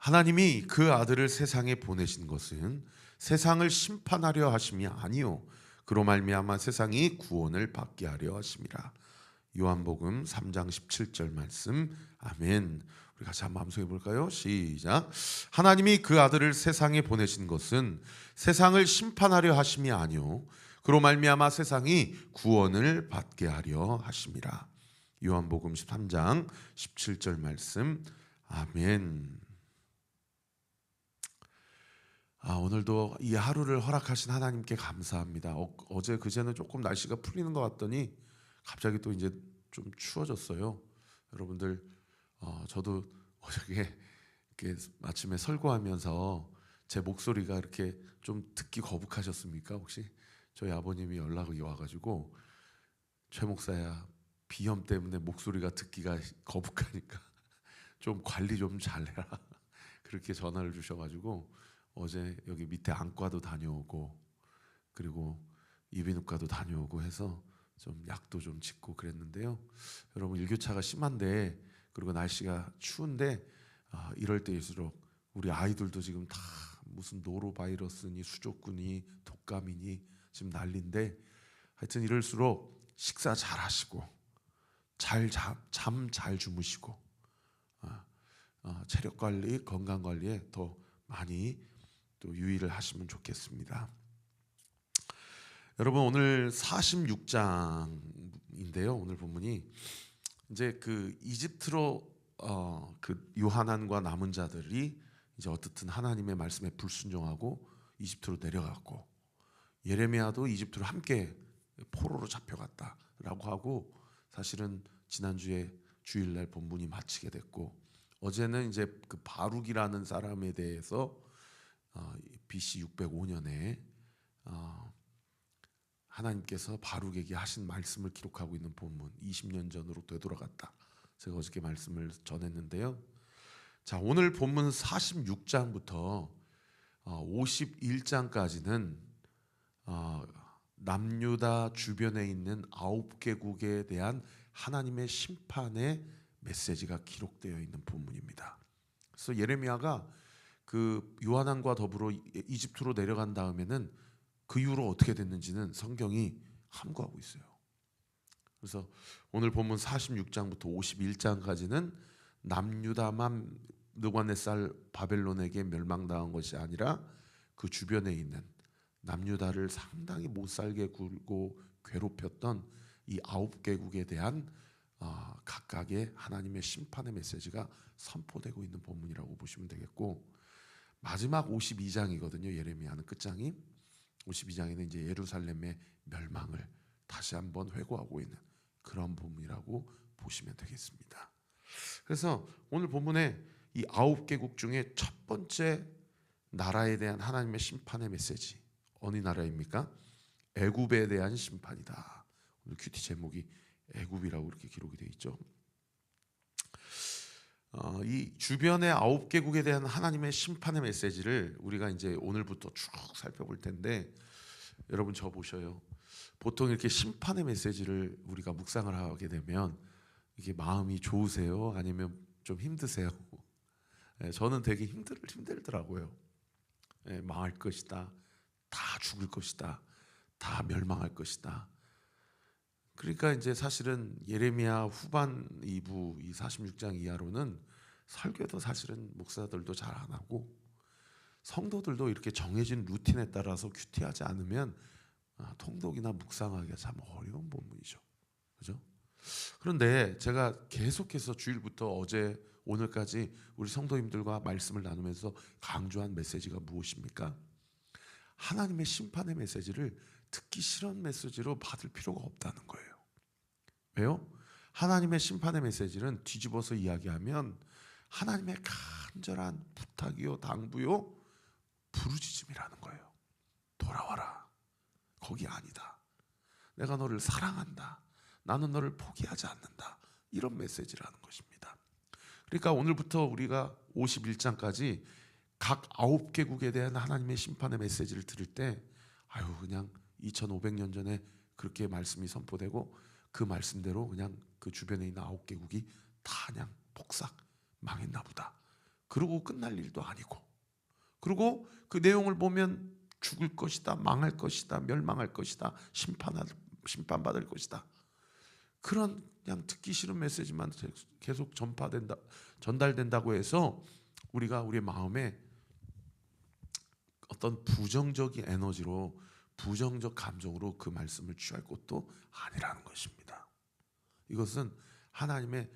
하나님이 그 아들을 세상에 보내신 것은 세상을 심판하려 하심이 아니요 그로 말미암아 세상이 구원을 받게 하려 하심이라. 요한복음 3장 17절 말씀. 아멘. 우리 같이 한번 암송해 볼까요? 시작. 하나님이 그 아들을 세상에 보내신 것은 세상을 심판하려 하심이 아니요 그로 말미암아 세상이 구원을 받게 하려 하심이라. 요한복음 13장 17절 말씀. 아멘. 오늘도 이 하루를 허락하신 하나님께 감사합니다. 어제 그제는 조금 날씨가 풀리는 것 같더니 갑자기 또 이제 좀 추워졌어요. 여러분들, 저도 어저께 이렇게 아침에 설교하면서 제 목소리가 이렇게 좀 듣기 거북하셨습니까? 혹시 저희 아버님이 연락이 와가지고 최 목사야, 비염 때문에 목소리가 듣기가 거북하니까 좀 관리 좀 잘해라. 그렇게 전화를 주셔가지고 어제 여기 밑에 안과도 다녀오고 그리고 이비인후과도 다녀오고 해서 좀 약도 좀 짓고 그랬는데요. 여러분, 일교차가 심한데 그리고 날씨가 추운데 이럴 때일수록 우리 아이들도 지금 다 무슨 노로바이러스니 수족구니 독감이니 지금 난리인데 하여튼 이럴수록 식사 잘 하시고 잠 잘 주무시고 체력 관리, 건강 관리에 더 많이 또 유의를 하시면 좋겠습니다. 여러분, 오늘 46장인데요. 오늘 본문이 이제 그 이집트로 그 요하난과 남은 자들이 이제 어떻든 하나님의 말씀에 불순종하고 이집트로 내려갔고 예레미야도 이집트로 함께 포로로 잡혀갔다라고 하고 사실은 지난주에 주일날 본문이 마치게 됐고 어제는 이제 그 바룩이라는 사람에 대해서 BC 605년에 하나님께서 바룩에게 하신 말씀을 기록하고 있는 본문 20년 전으로 되돌아갔다. 제가 어저께 말씀을 전했는데요. 자, 오늘 본문 46장부터 51장까지는 남유다 주변에 있는 9개국에 대한 하나님의 심판의 메시지가 기록되어 있는 본문입니다. 그래서 예레미야가 그 요한왕과 더불어 이집트로 내려간 다음에는 그 이후로 어떻게 됐는지는 성경이 함구하고 있어요. 그래서 오늘 본문 46장부터 51장까지는 남유다만 느부갓네살 바벨론에게 멸망당한 것이 아니라 그 주변에 있는 남유다를 상당히 못살게 굴고 괴롭혔던 이 9개국에 대한 각각의 하나님의 심판의 메시지가 선포되고 있는 본문이라고 보시면 되겠고 마지막 52장이거든요. 예레미야는 끝장이 52장에는 이제 예루살렘의 멸망을 다시 한번 회고하고 있는 그런 본문이라고 보시면 되겠습니다. 그래서 오늘 본문에 이 9개국 중에 첫 번째 나라에 대한 하나님의 심판의 메시지 어느 나라입니까? 애굽에 대한 심판이다. 오늘 큐티 제목이 애굽이라고 이렇게 기록이 되어 있죠. 이 주변의 9개국에 대한 하나님의 심판의 메시지를 우리가 이제 오늘부터 쭉 살펴볼 텐데 여러분 저 보셔요. 보통 이렇게 심판의 메시지를 우리가 묵상을 하게 되면 이게 마음이 좋으세요? 아니면 좀 힘드세요? 저는 되게 힘들더라고요. 망할 것이다. 다 죽을 것이다. 다 멸망할 것이다. 그러니까 이제 사실은 예레미야 후반 2부 이 46장 이하로는 설교도 사실은 목사들도 잘 안 하고 성도들도 이렇게 정해진 루틴에 따라서 큐티하지 않으면 통독이나 묵상하기가 참 어려운 본문이죠. 그죠? 그런데 제가 계속해서 주일부터 어제 오늘까지 우리 성도님들과 말씀을 나누면서 강조한 메시지가 무엇입니까? 하나님의 심판의 메시지를 듣기 싫은 메시지로 받을 필요가 없다는 거예요. 왜요? 하나님의 심판의 메시지는 뒤집어서 이야기하면 하나님의 간절한 부탁이요 당부요 부르짖음이라는 거예요. 돌아와라. 거기 아니다. 내가 너를 사랑한다. 나는 너를 포기하지 않는다. 이런 메시지라는 것입니다. 그러니까 오늘부터 우리가 51장까지 각 9개국에 대한 하나님의 심판의 메시지를 들을 때 그냥 2500년 전에 그렇게 말씀이 선포되고 그 말씀대로 그냥 그 주변에 있는 9개국이 다 그냥 폭삭 망했나 보다. 그러고 끝날 일도 아니고, 그리고 그 내용을 보면 죽을 것이다, 망할 것이다, 멸망할 것이다, 심판받을 것이다. 그런 그냥 듣기 싫은 메시지만 계속 전달된다고 해서 우리가 우리의 마음에 어떤 부정적인 에너지로, 부정적 감정으로 그 말씀을 취할 것도 아니라는 것입니다. 이것은 하나님의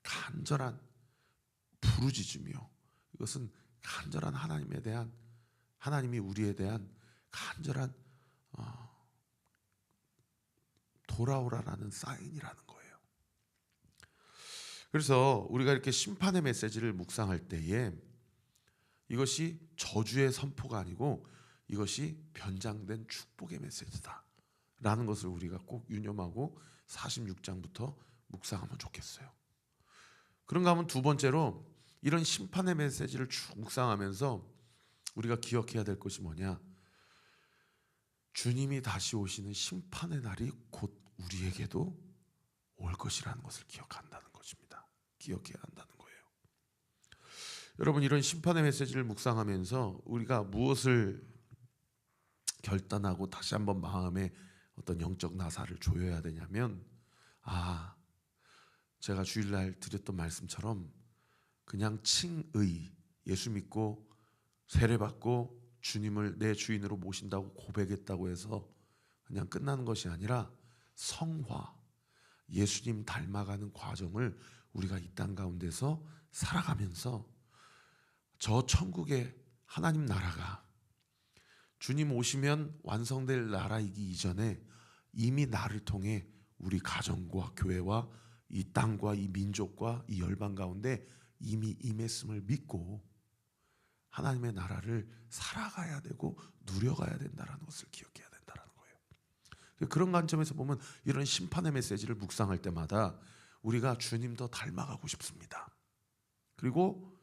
간절한 부르짖으며, 이것은 간절한 하나님이 우리에 대한 간절한 돌아오라라는 사인이라는 거예요. 그래서 우리가 이렇게 심판의 메시지를 묵상할 때에 이것이 저주의 선포가 아니고 이것이 변장된 축복의 메시지다 라는 것을 우리가 꼭 유념하고 46장부터 묵상하면 좋겠어요. 그런가 하면 두 번째로, 이런 심판의 메시지를 쭉 묵상하면서 우리가 기억해야 될 것이 뭐냐, 주님이 다시 오시는 심판의 날이 곧 우리에게도 올 것이라는 것을 기억한다는 것입니다. 기억해야 한다는 거예요. 여러분, 이런 심판의 메시지를 묵상하면서 우리가 무엇을 결단하고 다시 한번 마음에 어떤 영적 나사를 조여야 되냐면, 제가 주일날 드렸던 말씀처럼 그냥 칭의, 예수 믿고 세례받고 주님을 내 주인으로 모신다고 고백했다고 해서 그냥 끝나는 것이 아니라 성화, 예수님 닮아가는 과정을 우리가 이 땅 가운데서 살아가면서 저 천국의 하나님 나라가 주님 오시면 완성될 나라이기 이전에 이미 나를 통해 우리 가정과 교회와 이 땅과 이 민족과 이 열방 가운데 이미 임했음을 믿고 하나님의 나라를 살아가야 되고 누려가야 된다는 것을 기억해야 된다는 거예요. 그런 관점에서 보면 이런 심판의 메시지를 묵상할 때마다 우리가 주님 더 닮아가고 싶습니다. 그리고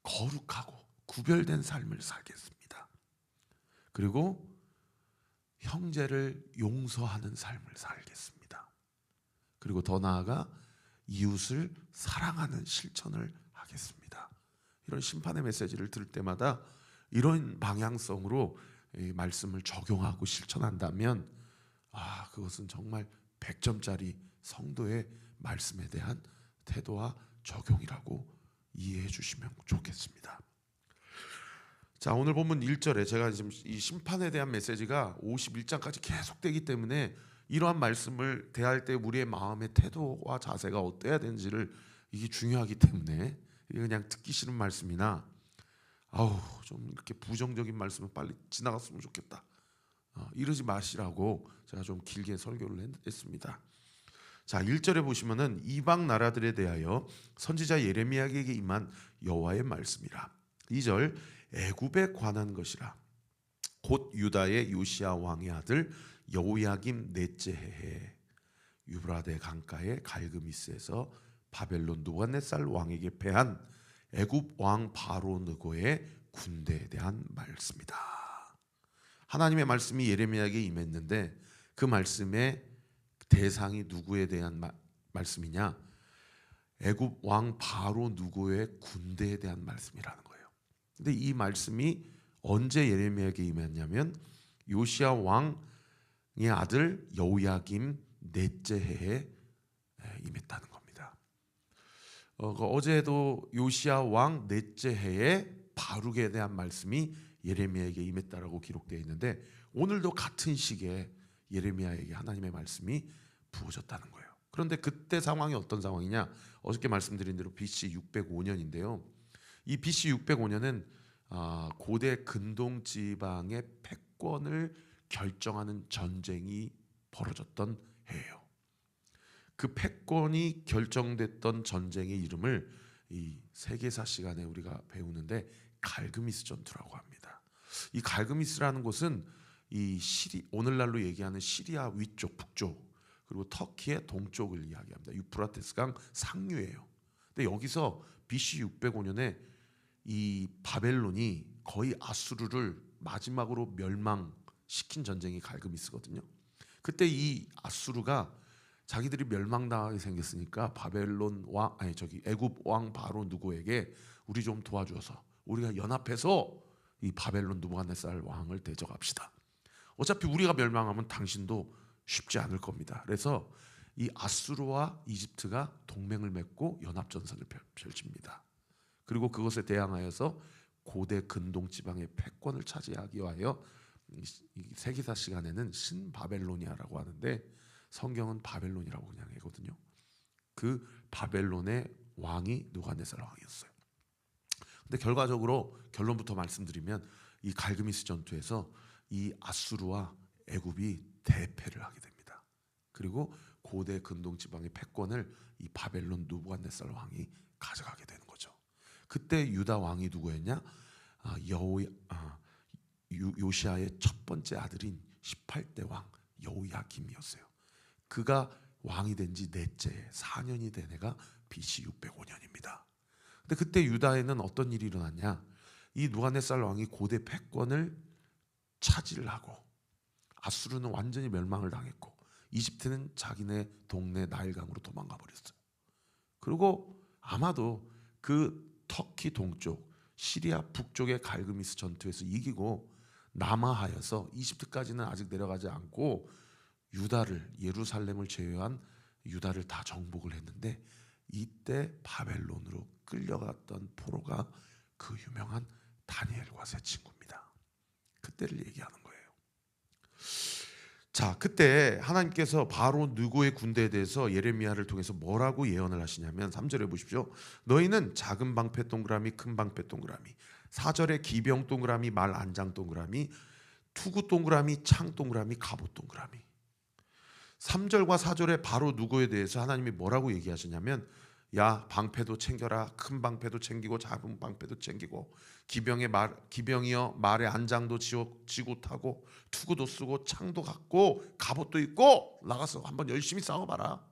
거룩하고 구별된 삶을 살겠습니다. 그리고 형제를 용서하는 삶을 살겠습니다. 그리고 더 나아가 이웃을 사랑하는 실천을 하겠습니다. 이런 심판의 메시지를 들을 때마다 이런 방향성으로 이 말씀을 적용하고 실천한다면 그것은 정말 100점짜리 성도의 말씀에 대한 태도와 적용이라고 이해해 주시면 좋겠습니다. 자, 오늘 본문 1절에 제가 지금 이 심판에 대한 메시지가 51장까지 계속되기 때문에 이러한 말씀을 대할 때 우리의 마음의 태도와 자세가 어때야 되는지를, 이게 중요하기 때문에 그냥 듣기 싫은 말씀이나 좀 이렇게 부정적인 말씀은 빨리 지나갔으면 좋겠다, 이러지 마시라고 제가 좀 길게 설교를 했습니다. 자, 1절에 보시면은 이방 나라들에 대하여 선지자 예레미야에게 임한 여호와의 말씀이라. 2절, 애굽에 관한 것이라. 곧 유다의 요시야 왕의 아들 여호야김 넷째 해에 유브라데 강가의 갈그미스에서 바벨론 느부갓네살 왕에게 패한 애굽 왕 바로 느고의 군대에 대한 말씀이다. 하나님의 말씀이 예레미야에게 임했는데 그 말씀의 대상이 누구에 대한 말씀이냐? 애굽 왕 바로 느고의 군대에 대한 말씀이라는 거예요. 근데 이 말씀이 언제 예레미야에게 임했냐면 요시야 왕의 아들 여호야김 넷째 해에 임했다는 겁니다. 어제도 요시야 왕 넷째 해에 바룩에 대한 말씀이 예레미야에게 임했다라고 기록되어 있는데 오늘도 같은 시기에 예레미야에게 하나님의 말씀이 부어졌다는 거예요. 그런데 그때 상황이 어떤 상황이냐? 어저께 말씀드린 대로 BC 605년인데요. 이 BC 605년은 고대 근동 지방의 패권을 결정하는 전쟁이 벌어졌던 해예요. 그 패권이 결정됐던 전쟁의 이름을 이 세계사 시간에 우리가 배우는데 갈그미스 전투라고 합니다. 이 갈그미스라는 곳은 이 오늘날로 얘기하는 시리아 위쪽, 북쪽, 그리고 터키의 동쪽을 이야기합니다. 유프라테스강 상류예요. 근데 여기서 BC 605년에 이 바벨론이 거의 아수르를 마지막으로 멸망시킨 전쟁이 갈그미스거든요. 그때 이 아수르가 자기들이 멸망당하게 생겼으니까 바벨론 왕 애굽 왕 바로 누구에게 우리 좀 도와줘서 우리가 연합해서 이 바벨론 느부갓네살 왕을 대적합시다. 어차피 우리가 멸망하면 당신도 쉽지 않을 겁니다. 그래서 이 아수르와 이집트가 동맹을 맺고 연합전선을 펼칩니다. 그리고 그것에 대항하여서 고대 근동 지방의 패권을 차지하기 위하여 이 세기사 시간에는 신바벨로니아라고 하는데 성경은 바벨론이라고 그냥 하거든요. 그 바벨론의 왕이 느부갓네살 왕이었어요. 근데 결과적으로 결론부터 말씀드리면 이 갈그미스 전투에서 이 아수르와 애굽이 대패를 하게 됩니다. 그리고 고대 근동 지방의 패권을 이 바벨론 느부갓네살 왕이 가져가게 되는 거죠. 그때 유다 왕이 누구였냐? 요시아의 첫 번째 아들인 18대 왕 여호야김이었어요. 그가 왕이 된 지 넷째 4년이 된 해가 BC 605년입니다. 근데 그때 유다에는 어떤 일이 일어났냐? 이 느부갓네살 왕이 고대 패권을 차지를 하고 아수르는 완전히 멸망을 당했고 이집트는 자기네 동네 나일강으로 도망가 버렸어요. 그리고 아마도 그 터키 동쪽 시리아 북쪽의 갈그미스 전투에서 이기고 남하하여서 이집트까지는 아직 내려가지 않고 유다를 예루살렘을 제외한 유다를 다 정복을 했는데 이때 바벨론으로 끌려갔던 포로가 그 유명한 다니엘과 세 친구입니다. 그때를 얘기하는 거예요. 자, 그때 하나님께서 바로 느고의 군대에 대해서 예레미야를 통해서 뭐라고 예언을 하시냐면 3절에 보십시오. 너희는 작은 방패 동그라미 큰 방패 동그라미 4절에 기병 동그라미 말 안장 동그라미 투구 동그라미 창 동그라미 갑옷 동그라미 3절과 4절에 바로 누구에 대해서 하나님이 뭐라고 얘기하시냐면 야 방패도 챙겨라 큰 방패도 챙기고 작은 방패도 챙기고 기병이여 말의 안장도 지고 타고 투구도 쓰고 창도 갖고 갑옷도 입고 나가서 한번 열심히 싸워봐라.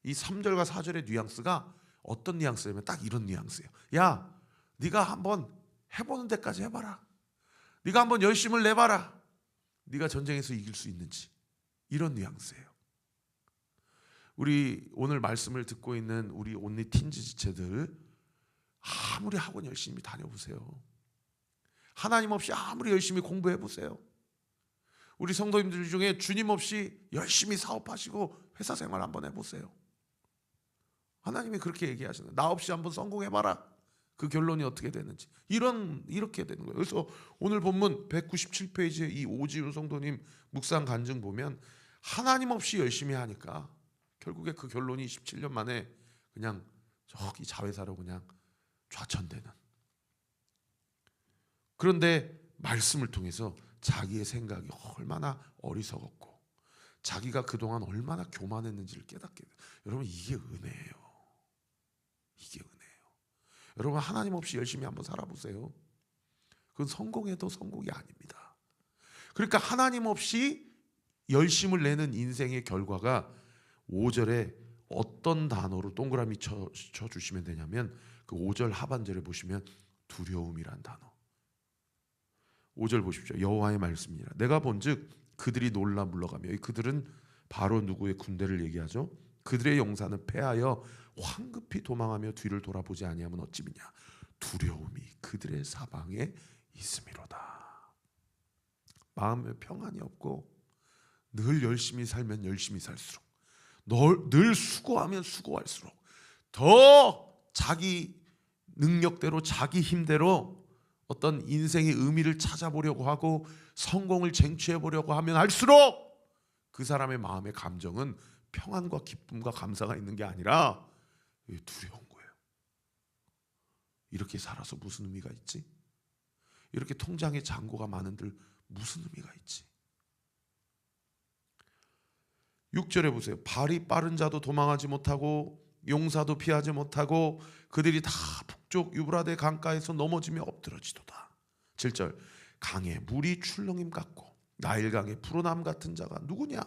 이 3절과 4절의 뉘앙스가 어떤 뉘앙스냐면 딱 이런 뉘앙스예요. 야 네가 한번 해보는 데까지 해봐라. 네가 한번 열심을 내봐라. 네가 전쟁에서 이길 수 있는지. 이런 뉘앙스예요. 우리 오늘 말씀을 듣고 있는 우리 온리 틴즈 지체들 아무리 학원 열심히 다녀보세요. 하나님 없이 아무리 열심히 공부해보세요. 우리 성도님들 중에 주님 없이 열심히 사업하시고 회사 생활 한번 해보세요. 하나님이 그렇게 얘기하시는 나 없이 한번 성공해봐라. 그 결론이 어떻게 되는지 이렇게 되는 거예요. 그래서 오늘 본문 197페이지에 이 오지훈 성도님 묵상 간증 보면 하나님 없이 열심히 하니까 결국에 그 결론이 17년 만에 그냥 저기 자회사로 그냥 좌천되는. 그런데 말씀을 통해서 자기의 생각이 얼마나 어리석었고 자기가 그동안 얼마나 교만했는지를 깨닫게 돼요. 여러분 이게 은혜예요. 이게 은혜예요. 여러분 하나님 없이 열심히 한번 살아보세요. 그건 성공해도 성공이 아닙니다. 그러니까 하나님 없이 열심을 내는 인생의 결과가 5절에 어떤 단어로 동그라미 쳐주시면 되냐면 그 5절 하반절에 보시면 두려움이란 단어. 5절 보십시오. 여호와의 말씀이니라. 내가 본즉 그들이 놀라 물러가며 그들은 바로 누구의 군대를 얘기하죠. 그들의 용사는 패하여 황급히 도망하며 뒤를 돌아보지 아니하면 어찌 미냐. 두려움이 그들의 사방에 있음이로다. 마음에 평안이 없고 늘 열심히 살면 열심히 살수록 늘 수고하면 수고할수록 더 자기 능력대로 자기 힘대로 어떤 인생의 의미를 찾아보려고 하고 성공을 쟁취해보려고 하면 할수록 그 사람의 마음의 감정은 평안과 기쁨과 감사가 있는 게 아니라 두려운 거예요. 이렇게 살아서 무슨 의미가 있지? 이렇게 통장에 잔고가 많은들 무슨 의미가 있지? 6절에 보세요. 발이 빠른 자도 도망하지 못하고 용사도 피하지 못하고 그들이 다 북쪽 유브라데 강가에서 넘어지며 엎드러지도다. 7절 강에 물이 출렁임 같고 나일강에 푸르남 같은 자가 누구냐?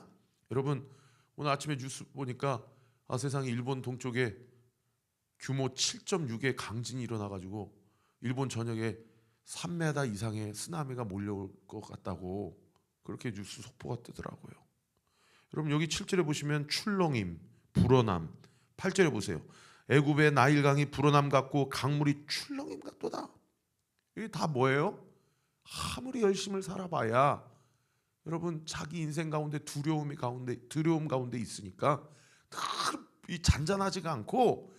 여러분 오늘 아침에 뉴스 보니까 세상에 일본 동쪽에 규모 7.6의 강진이 일어나가지고 일본 전역에 3m 이상의 쓰나미가 몰려올 것 같다고 그렇게 뉴스 속보가 뜨더라고요. 여러분 여기 7절에 보시면 출렁임, 불어남. 8절에 보세요. 애굽의 나일강이 불어남 같고 강물이 출렁임 같도다. 이게 다 뭐예요? 아무리 열심을 살아봐야 여러분 자기 인생 가운데 두려움 가운데 있으니까 이 잔잔하지가 않고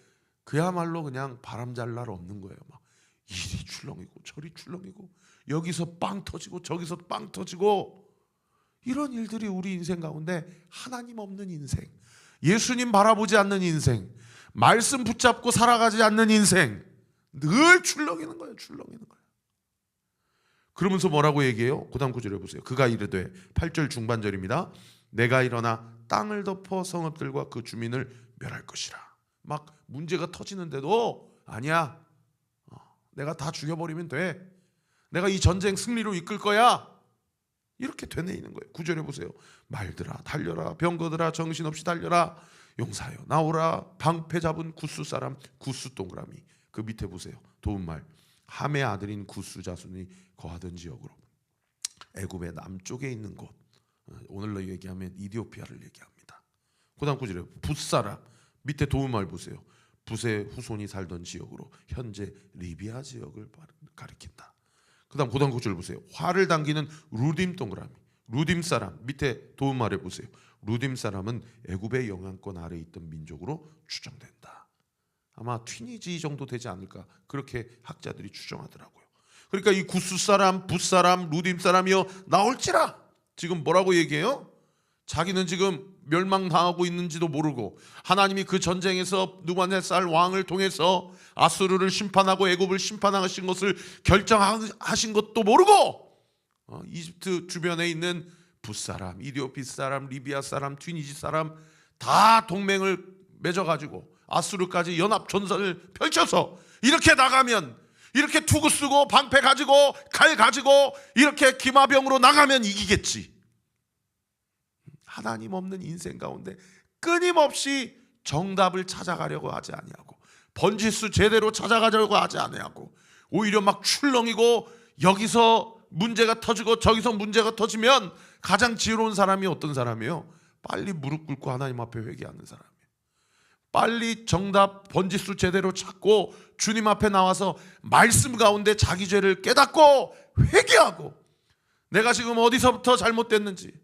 그야말로 그냥 바람잘 날 없는 거예요. 막 이리 출렁이고 저리 출렁이고 여기서 빵 터지고 저기서 빵 터지고 이런 일들이 우리 인생 가운데 하나님 없는 인생, 예수님 바라보지 않는 인생, 말씀 붙잡고 살아가지 않는 인생 늘 출렁이는 거예요. 출렁이는 거예요. 그러면서 뭐라고 얘기해요? 그 다음 구절에 보세요. 그가 이르되 8절 중반절입니다. 내가 일어나 땅을 덮어 성읍들과 그 주민을 멸할 것이라. 막 문제가 터지는데도 아니야. 내가 다 죽여버리면 돼. 내가 이 전쟁 승리로 이끌 거야. 이렇게 되뇌이는 거예요. 9절에 보세요. 말들아 달려라, 병거들아 정신없이 달려라, 용사여 나오라, 방패 잡은 구스 사람 구스 동그라미. 그 밑에 보세요. 도움말 함의 아들인 구스 자손이 거하던 지역으로, 애굽의 남쪽에 있는 곳, 오늘로 얘기하면 이디오피아를 얘기합니다. 그 다음 9절에 붓사람, 밑에 도움말 보세요. 붓의 후손이 살던 지역으로, 현재 리비아 지역을 가리킨다. 그 다음 9절 보세요. 활을 당기는 루딤 동그라미, 루딤 사람, 밑에 도움말에 보세요. 루딤 사람은 애굽의 영향권 아래에 있던 민족으로 추정된다. 아마 튀니지 정도 되지 않을까, 그렇게 학자들이 추정하더라고요. 그러니까 이 구스 사람, 붓 사람, 루딤 사람이여 나올지라. 지금 뭐라고 얘기해요? 자기는 지금 멸망당하고 있는지도 모르고 하나님이 그 전쟁에서 느부갓네살 왕을 통해서 아수르를 심판하고 애굽을 심판하신 것을 결정하신 것도 모르고 이집트 주변에 있는 붓 사람, 이디오피 사람, 리비아 사람, 튀니지 사람 다 동맹을 맺어가지고 아수르까지 연합 전선을 펼쳐서 이렇게 나가면, 이렇게 투구 쓰고 방패 가지고 칼 가지고 이렇게 기마병으로 나가면 이기겠지. 하나님 없는 인생 가운데 끊임없이 정답을 찾아가려고 하지 아니하고 번지수 제대로 찾아가려고 하지 아니하고 오히려 막 출렁이고 여기서 문제가 터지고 저기서 문제가 터지면 가장 지혜로운 사람이 어떤 사람이에요? 빨리 무릎 꿇고 하나님 앞에 회개하는 사람이에요. 빨리 정답 번지수 제대로 찾고 주님 앞에 나와서 말씀 가운데 자기 죄를 깨닫고 회개하고 내가 지금 어디서부터 잘못됐는지,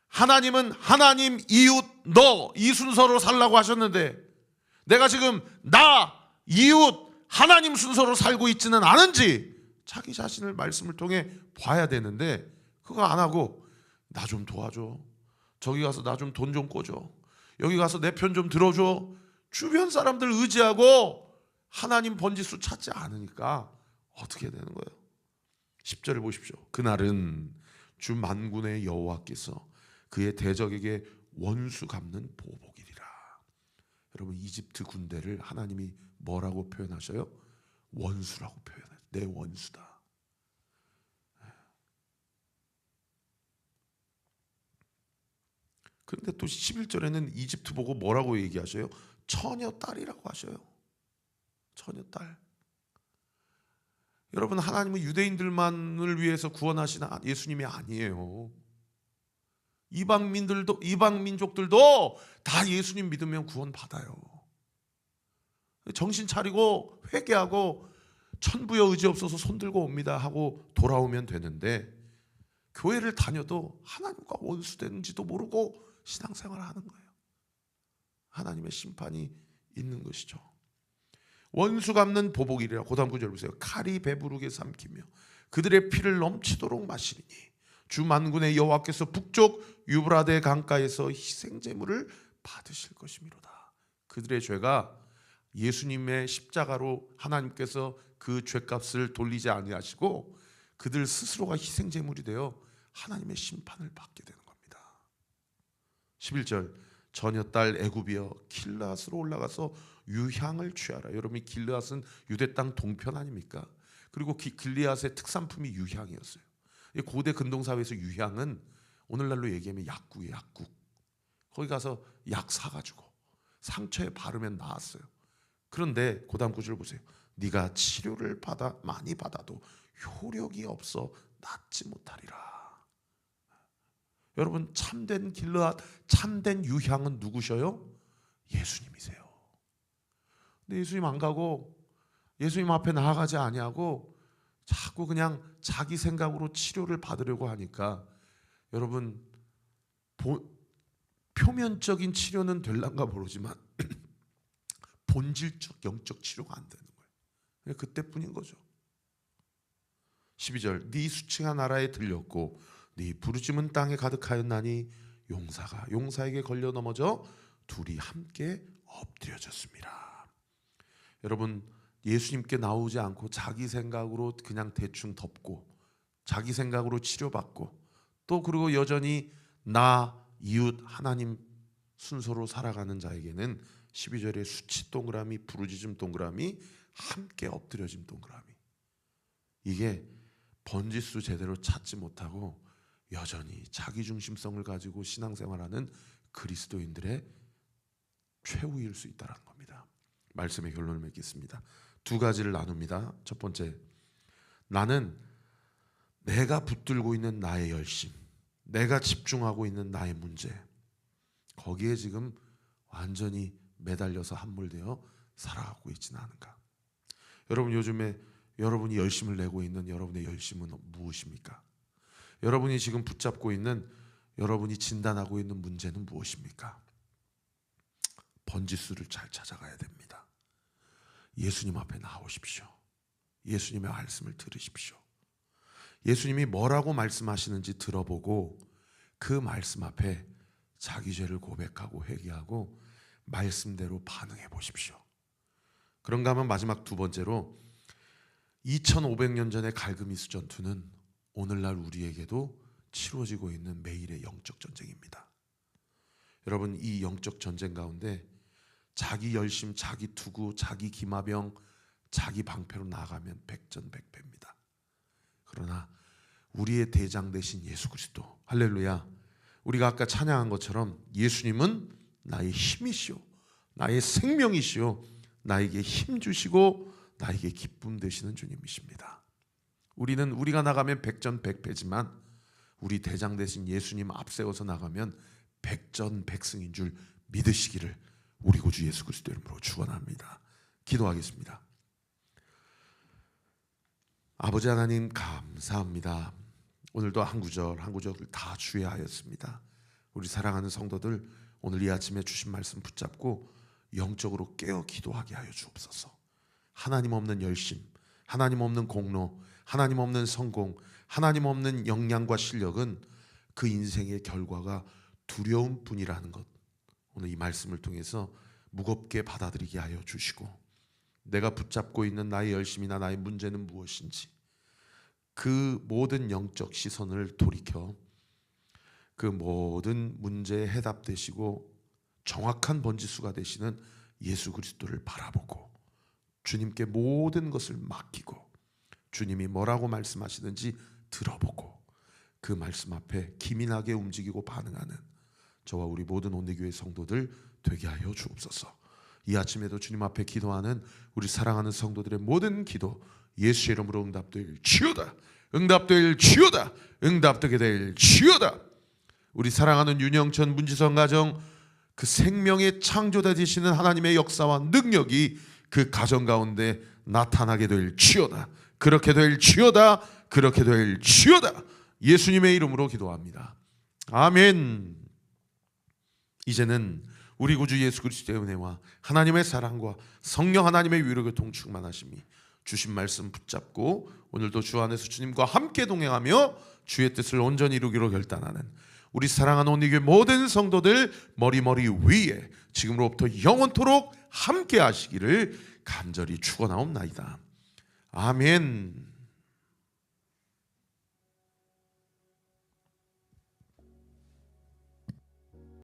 하나님은 하나님, 이웃, 너 이 순서로 살라고 하셨는데 내가 지금 나, 이웃, 하나님 순서로 살고 있지는 않은지 자기 자신을 말씀을 통해 봐야 되는데 그거 안 하고 나 좀 도와줘, 저기 가서 나 좀 돈 좀 꿔줘, 여기 가서 내 편 좀 들어줘, 주변 사람들 의지하고 하나님 번지수 찾지 않으니까 어떻게 되는 거예요? 10절을 보십시오. 그날은 주 만군의 여호와께서 그의 대적에게 원수 갚는 보복이리라. 여러분 이집트 군대를 하나님이 뭐라고 표현하셔요? 원수라고 표현해요. 내 원수다. 그런데 또 11절에는 이집트 보고 뭐라고 얘기하셔요? 처녀딸이라고 하셔요. 처녀딸. 여러분 하나님은 유대인들만을 위해서 구원하시는 예수님이 아니에요. 이방 민족들도 다 예수님 믿으면 구원 받아요. 정신 차리고 회개하고 천부여 의지 없어서 손 들고 옵니다 하고 돌아오면 되는데 교회를 다녀도 하나님과 원수되는지도 모르고 신앙생활을 하는 거예요. 하나님의 심판이 있는 것이죠. 원수 갚는 보복이라. 고다음 구절 보세요. 칼이 배부르게 삼키며 그들의 피를 넘치도록 마시리니 주 만군의 여호와께서 북쪽 유브라데 강가에서 희생제물을 받으실 것이미로다. 그들의 죄가 예수님의 십자가로 하나님께서 그 죄값을 돌리지 아니하시고 그들 스스로가 희생제물이 되어 하나님의 심판을 받게 되는 겁니다. 11절 처녀딸 애굽이여 길르앗으로 올라가서 유향을 취하라. 여러분이 길르앗은 유대 땅 동편 아닙니까? 그리고 길르앗의 특산품이 유향이었어요. 고대 근동사회에서 유향은 오늘날로 얘기하면 약국이에요. 약국. 거기 가서 약 사가지고 상처에 바르면 나았어요. 그런데 그 다음 구절 보세요. 네가 치료를 많이 받아도 효력이 없어 낫지 못하리라. 여러분, 참된 길르앗, 참된 유향은 누구셔요? 예수님이세요. 근데 예수님 안 가고 예수님 앞에 나아가지 아니하고 자꾸 그냥 자기 생각으로 치료를 받으려고 하니까 여러분, 표면적인 치료는 될란가 모르지만 본질적 영적 치료가 안 되는 거예요. 그때뿐인 거죠. 12절, 네 수치가 나라에 들렸고 네 부르짐은 땅에 가득하였나니 용사에게 걸려 넘어져 둘이 함께 엎드려졌습니다. 여러분, 예수님께 나오지 않고 자기 생각으로 그냥 대충 덮고 자기 생각으로 치료받고 또 그리고 여전히 나, 이웃, 하나님 순서로 살아가는 자에게는 12절에 수치 동그라미, 부르짖음 동그라미, 함께 엎드려짐 동그라미. 이게 번지수 제대로 찾지 못하고 여전히 자기중심성을 가지고 신앙생활하는 그리스도인들의 최후일 수 있다는 겁니다. 말씀의 결론을 맺겠습니다. 두 가지를 나눕니다. 첫 번째, 나는 내가 붙들고 있는 나의 열심, 내가 집중하고 있는 나의 문제, 거기에 지금 완전히 매달려서 함몰되어 살아가고 있지는 않은가. 여러분, 요즘에 여러분이 열심을 내고 있는 여러분의 열심은 무엇입니까? 여러분이 지금 붙잡고 있는, 여러분이 진단하고 있는 문제는 무엇입니까? 번지수를 잘 찾아가야 됩니다. 예수님 앞에 나오십시오. 예수님의 말씀을 들으십시오. 예수님이 뭐라고 말씀하시는지 들어보고 그 말씀 앞에 자기 죄를 고백하고 회개하고 말씀대로 반응해 보십시오. 그런가 하면 마지막 두 번째로 2500년 전의 갈그미스 전투는 오늘날 우리에게도 치루어지고 있는 매일의 영적 전쟁입니다. 여러분, 이 영적 전쟁 가운데 자기 열심, 자기 투구, 자기 기마병, 자기 방패로 나아가면 백전백패입니다. 그러나 우리의 대장 되신 예수 그리스도, 할렐루야, 우리가 아까 찬양한 것처럼 예수님은 나의 힘이시오, 나의 생명이시오, 나에게 힘 주시고 나에게 기쁨 되시는 주님이십니다. 우리가 나가면 백전백패지만 우리 대장 되신 예수님 앞세워서 나가면 백전백승인 줄 믿으시기를 우리 구주 예수 그리스도 이름으로 축원합니다. 기도하겠습니다. 아버지 하나님, 감사합니다. 오늘도 한 구절 한 구절을 다 주의하였습니다. 우리 사랑하는 성도들, 오늘 이 아침에 주신 말씀 붙잡고 영적으로 깨어 기도하게 하여 주옵소서. 하나님 없는 열심, 하나님 없는 공로, 하나님 없는 성공, 하나님 없는 역량과 실력은 그 인생의 결과가 두려운 뿐이라는 것, 오늘 이 말씀을 통해서 무겁게 받아들이게 하여 주시고, 내가 붙잡고 있는 나의 열심이나 나의 문제는 무엇인지 그 모든 영적 시선을 돌이켜 그 모든 문제에 해답되시고 정확한 번지수가 되시는 예수 그리스도를 바라보고 주님께 모든 것을 맡기고 주님이 뭐라고 말씀하시는지 들어보고 그 말씀 앞에 기민하게 움직이고 반응하는 저와 우리 모든 온대교회 성도들 되게 하여 주옵소서. 이 아침에도 주님 앞에 기도하는 우리 사랑하는 성도들의 모든 기도 예수의 이름으로 응답될 지어다, 응답될 지어다, 응답되게 될 지어다. 우리 사랑하는 윤영천 문지성 가정, 그 생명의 창조자 되시는 하나님의 역사와 능력이 그 가정 가운데 나타나게 될 지어다, 그렇게 될 지어다, 그렇게 될 지어다. 예수님의 이름으로 기도합니다. 아멘. 이제는 우리 구주 예수 그리스도의 은혜와 하나님의 사랑과 성령 하나님의 위로교통 충만하심이 주신 말씀 붙잡고 오늘도 주 안에서 주님과 함께 동행하며 주의 뜻을 온전히 이루기로 결단하는 우리 사랑하는 온리교회 모든 성도들 머리 위에 지금으로부터 영원토록 함께 하시기를 간절히 축원하옵나이다. 아멘.